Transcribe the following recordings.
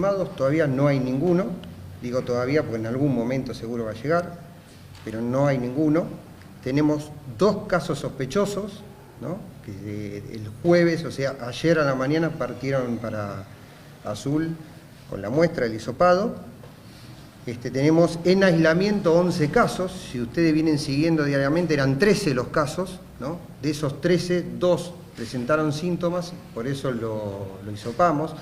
confirmados todavía no hay ninguno. Digo todavía porque en algún momento seguro va a llegar, pero no hay ninguno. Tenemos 2 casos sospechosos, ¿no? Que el jueves, o sea, ayer a la mañana partieron para Azul con la muestra del hisopado. Tenemos en aislamiento 11 casos. Si ustedes vienen siguiendo diariamente, eran 13 los casos, ¿no? De esos 13, 2 presentaron síntomas, por eso lo hisopamos.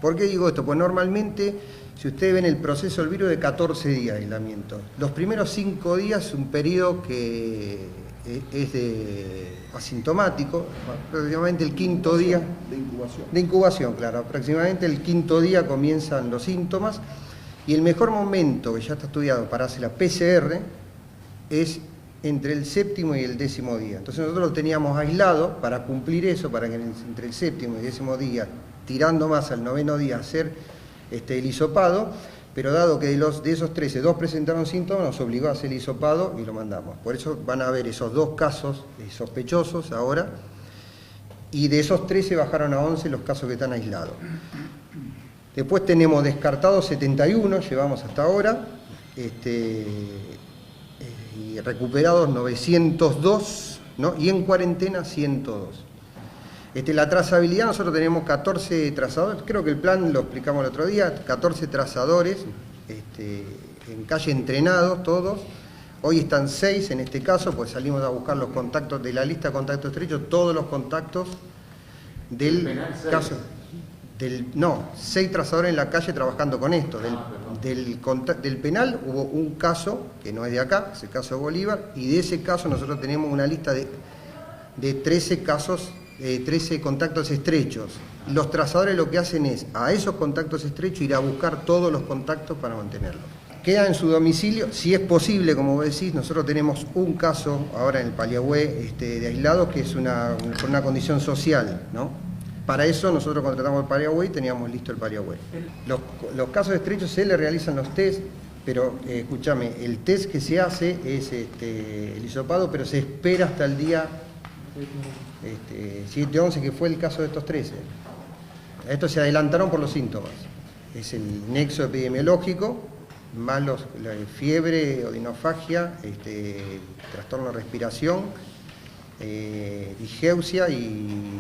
¿Por qué digo esto? Pues normalmente, si ustedes ven el proceso del virus de 14 días de aislamiento, los primeros 5 días es un periodo que es asintomático, aproximadamente el 5.º día... De incubación, claro. Aproximadamente el 5.º día comienzan los síntomas y el mejor momento, que ya está estudiado para hacer la PCR, es entre el 7.º y el 10.º día. Entonces nosotros lo teníamos aislado para cumplir eso, para que entre el 7.º y el 10.º día, tirando más al 9.º día, hacer el hisopado, pero dado que de esos 13, 2 presentaron síntomas, nos obligó a hacer el hisopado y lo mandamos. Por eso van a ver esos 2 casos sospechosos ahora, y de esos 13 bajaron a 11 los casos que están aislados. Después tenemos descartados 71, llevamos hasta ahora, y recuperados 902, ¿no? Y en cuarentena 102. La trazabilidad, nosotros tenemos 14 trazadores, creo que el plan lo explicamos el otro día, 14 trazadores, en calle entrenados todos. Hoy están 6 en este caso, pues salimos a buscar los contactos de la lista de contactos estrechos, todos los contactos del caso. 6 trazadores en la calle trabajando con esto. Del penal hubo un caso, que no es de acá, es el caso de Bolívar, y de ese caso nosotros tenemos una lista de 13 casos, 13 contactos estrechos. Los trazadores lo que hacen es, a esos contactos estrechos, ir a buscar todos los contactos para mantenerlos. Queda en su domicilio, si es posible, como vos decís, nosotros tenemos un caso ahora en el Paliagüe de aislados, que es por una condición social, ¿no? Para eso nosotros contratamos el Paliagüe y teníamos listo el Paliagüe. Los casos estrechos se le realizan los test, pero escúchame, el test que se hace es el hisopado, pero se espera hasta el día 7-11, que fue el caso de estos 13. Estos se adelantaron por los síntomas. Es el nexo epidemiológico, más la fiebre, odinofagia, trastorno de respiración, digeusia y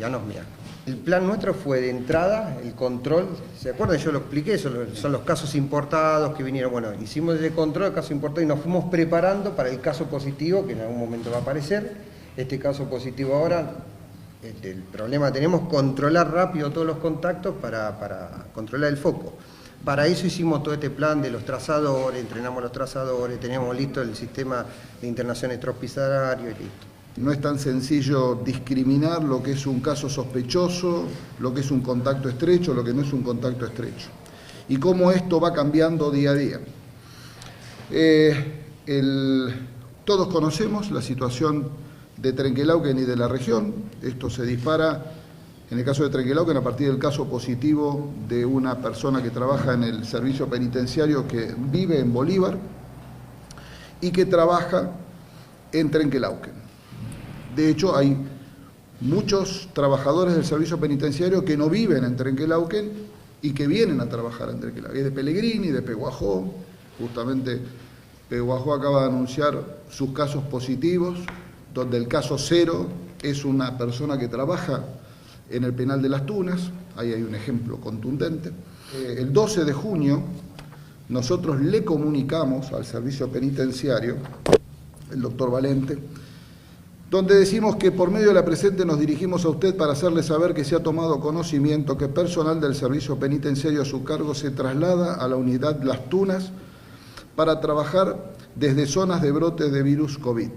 anosmia. El plan nuestro fue de entrada, el control, ¿se acuerdan? Yo lo expliqué, son los casos importados que vinieron. Bueno, hicimos ese control del caso importado y nos fuimos preparando para el caso positivo, que en algún momento va a aparecer. Este caso positivo ahora, el problema que tenemos, controlar rápido todos los contactos para controlar el foco. Para eso hicimos todo este plan de los trazadores, entrenamos los trazadores, teníamos listo el sistema de internación extrahospitalario y listo. No es tan sencillo discriminar lo que es un caso sospechoso, lo que es un contacto estrecho, lo que no es un contacto estrecho. Y cómo esto va cambiando día a día. Todos conocemos la situación de Trenquelauquen y de la región. Esto se dispara, en el caso de Trenquelauquen, a partir del caso positivo de una persona que trabaja en el servicio penitenciario que vive en Bolívar y que trabaja en Trenquelauquen. De hecho, hay muchos trabajadores del servicio penitenciario que no viven en Trenquelauquen y que vienen a trabajar en Trenquelauquen. Es de Pellegrini, de Peguajó. Justamente Peguajó acaba de anunciar sus casos positivos, donde el caso 0 es una persona que trabaja en el penal de Las Tunas. Ahí hay un ejemplo contundente. El 12 de junio nosotros le comunicamos al servicio penitenciario, el doctor Valente, donde decimos que por medio de la presente nos dirigimos a usted para hacerle saber que se ha tomado conocimiento que personal del servicio penitenciario a su cargo se traslada a la unidad Las Tunas para trabajar desde zonas de brote de virus COVID,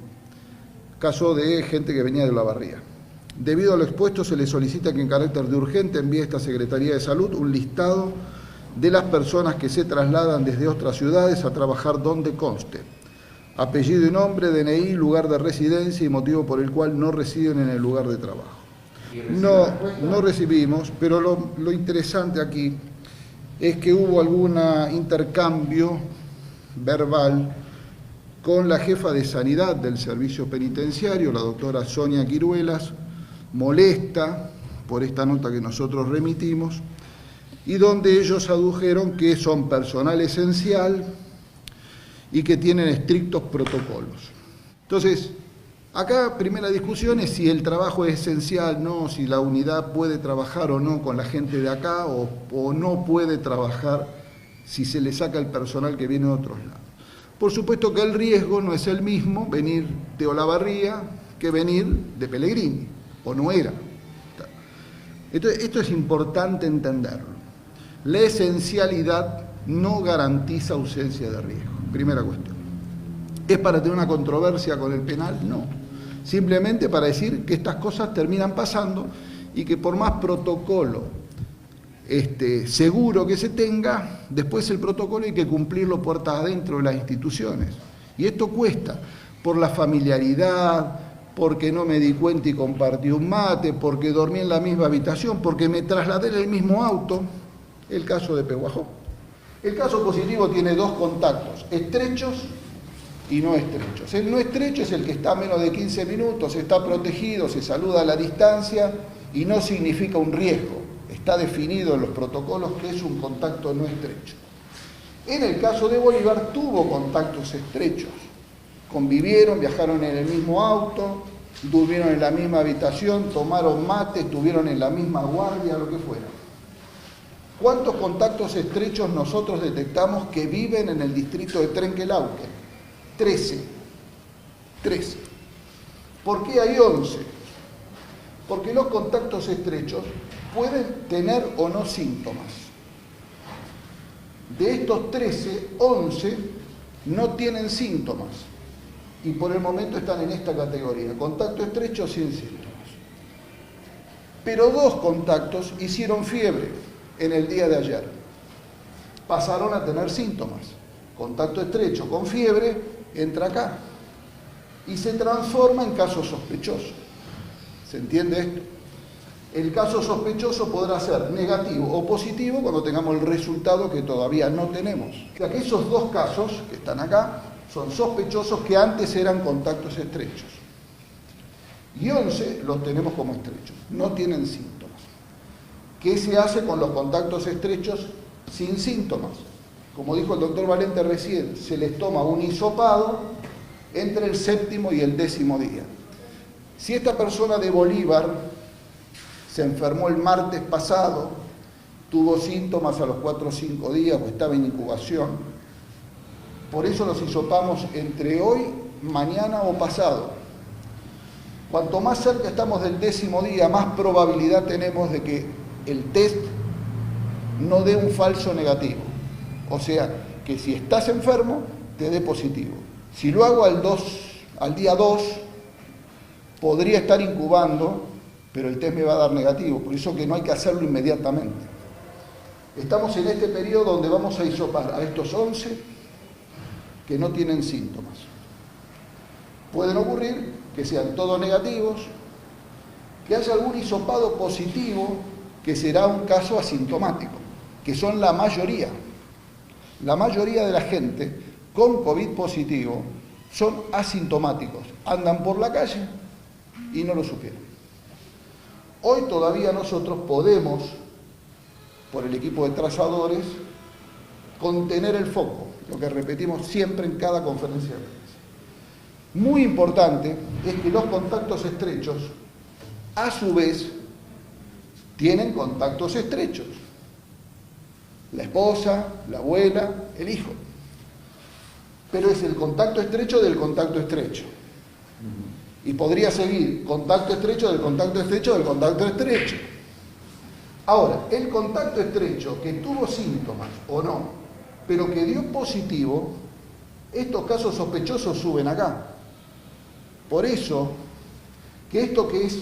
caso de gente que venía de Olavarría. Debido a lo expuesto, se le solicita que en carácter de urgente envíe a esta Secretaría de Salud un listado de las personas que se trasladan desde otras ciudades a trabajar donde conste apellido y nombre, DNI, lugar de residencia y motivo por el cual no residen en el lugar de trabajo. No recibimos, pero lo interesante aquí es que hubo algún intercambio verbal con la jefa de sanidad del servicio penitenciario, la doctora Sonia Quiruelas, molesta por esta nota que nosotros remitimos, y donde ellos adujeron que son personal esencial y que tienen estrictos protocolos. Entonces, acá primera discusión es si el trabajo es esencial, no, si la unidad puede trabajar o no con la gente de acá o no puede trabajar si se le saca el personal que viene de otros lados. Por supuesto que el riesgo no es el mismo venir de Olavarría que venir de Pellegrini, o no era. Entonces, esto es importante entenderlo. La esencialidad no garantiza ausencia de riesgo, primera cuestión. ¿Es para tener una controversia con el penal? No. Simplemente para decir que estas cosas terminan pasando y que por más protocolo seguro que se tenga, después el protocolo hay que cumplirlo puertas adentro de las instituciones. Y esto cuesta, por la familiaridad, porque no me di cuenta y compartí un mate, porque dormí en la misma habitación, porque me trasladé en el mismo auto. El caso de Pehuajó. El caso positivo tiene dos contactos, estrechos y no estrechos. El no estrecho es el que está a menos de 15 minutos, está protegido, se saluda a la distancia y no significa un riesgo. Está definido en los protocolos que es un contacto no estrecho. En el caso de Bolívar tuvo contactos estrechos. Convivieron, viajaron en el mismo auto, durmieron en la misma habitación, tomaron mate, estuvieron en la misma guardia, lo que fuera. ¿Cuántos contactos estrechos nosotros detectamos que viven en el distrito de Trenquelauquen? 13. ¿Por qué hay 11? Porque los contactos estrechos pueden tener o no síntomas. De estos 13, 11 no tienen síntomas y por el momento están en esta categoría, contacto estrecho sin síntomas. Pero 2 contactos hicieron fiebre en el día de ayer. Pasaron a tener síntomas. Contacto estrecho con fiebre entra acá y se transforma en caso sospechoso. ¿Se entiende esto? El caso sospechoso podrá ser negativo o positivo cuando tengamos el resultado que todavía no tenemos. O sea que esos 2 casos que están acá son sospechosos que antes eran contactos estrechos. Y 11 los tenemos como estrechos, no tienen síntomas. ¿Qué se hace con los contactos estrechos sin síntomas? Como dijo el doctor Valente recién, se les toma un hisopado entre el 7º y el 10º día. Si esta persona de Bolívar se enfermó el martes pasado, tuvo síntomas a los 4 o 5 días o estaba en incubación, por eso los hisopamos entre hoy, mañana o pasado. Cuanto más cerca estamos del 10º día, más probabilidad tenemos de que el test no dé un falso negativo. O sea, que si estás enfermo, te dé positivo. Si lo hago al día 2, podría estar incubando, pero el test me va a dar negativo. Por eso que no hay que hacerlo inmediatamente. Estamos en este periodo donde vamos a hisopar a estos 11 que no tienen síntomas. Pueden ocurrir que sean todos negativos, que haya algún hisopado positivo, que será un caso asintomático, que son la mayoría. La mayoría de la gente con COVID positivo son asintomáticos, andan por la calle y no lo supieron. Hoy todavía nosotros podemos, por el equipo de trazadores, contener el foco, lo que repetimos siempre en cada conferencia de prensa. Muy importante es que los contactos estrechos, a su vez, tienen contactos estrechos. La esposa, la abuela, el hijo. Pero es el contacto estrecho del contacto estrecho. Y podría seguir contacto estrecho del contacto estrecho del contacto estrecho. Ahora, el contacto estrecho que tuvo síntomas o no, pero que dio positivo, estos casos sospechosos suben acá. Por eso, que esto que es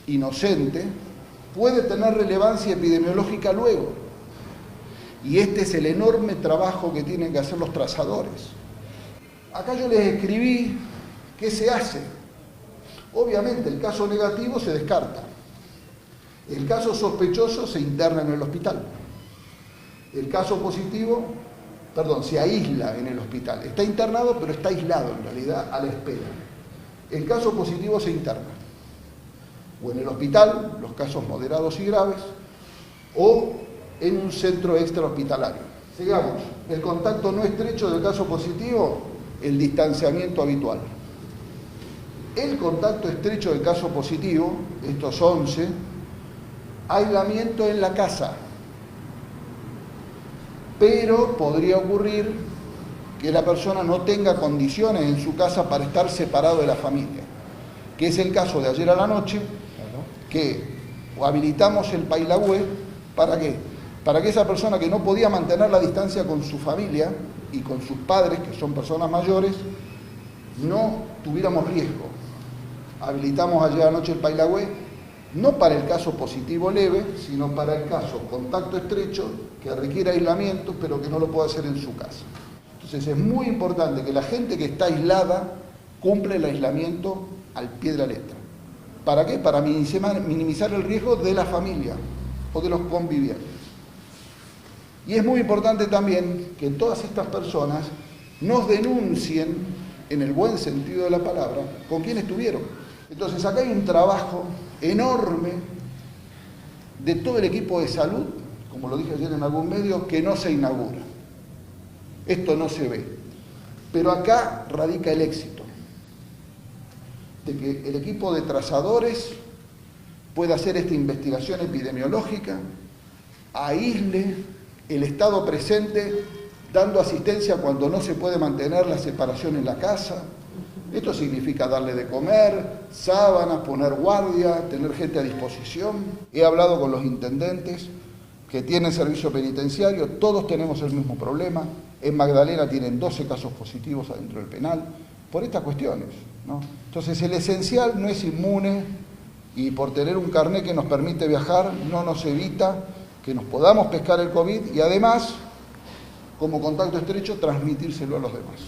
inocente puede tener relevancia epidemiológica luego. Y este es el enorme trabajo que tienen que hacer los trazadores. Acá yo les escribí qué se hace. Obviamente el caso negativo se descarta. El caso sospechoso se interna en el hospital. El caso positivo, se aísla en el hospital. Está internado, pero está aislado en realidad a la espera. El caso positivo se interna. O en el hospital, los casos moderados y graves, o en un centro extrahospitalario. Sigamos, el contacto no estrecho del caso positivo, el distanciamiento habitual. El contacto estrecho del caso positivo, estos 11, aislamiento en la casa. Pero podría ocurrir que la persona no tenga condiciones en su casa para estar separado de la familia, que es el caso de ayer a la noche, que habilitamos el Pailagüe, ¿para qué? Para que esa persona que no podía mantener la distancia con su familia y con sus padres, que son personas mayores, no tuviéramos riesgo. Habilitamos ayer anoche el Pailagüe, no para el caso positivo leve, sino para el caso contacto estrecho, que requiere aislamiento, pero que no lo puede hacer en su casa. Entonces es muy importante que la gente que está aislada cumpla el aislamiento al pie de la letra. ¿Para qué? Para minimizar el riesgo de la familia o de los convivientes. Y es muy importante también que todas estas personas nos denuncien, en el buen sentido de la palabra, con quién estuvieron. Entonces acá hay un trabajo enorme de todo el equipo de salud, como lo dije ayer en algún medio, que no se inaugura. Esto no se ve. Pero acá radica el éxito, de que el equipo de trazadores pueda hacer esta investigación epidemiológica, aísle el estado presente, dando asistencia cuando no se puede mantener la separación en la casa. Esto significa darle de comer, sábanas, poner guardia, tener gente a disposición. He hablado con los intendentes que tienen servicio penitenciario, todos tenemos el mismo problema. En Magdalena tienen 12 casos positivos adentro del penal, por estas cuestiones, ¿no? Entonces el esencial no es inmune, y por tener un carnet que nos permite viajar no nos evita que nos podamos pescar el COVID y además, como contacto estrecho, transmitírselo a los demás.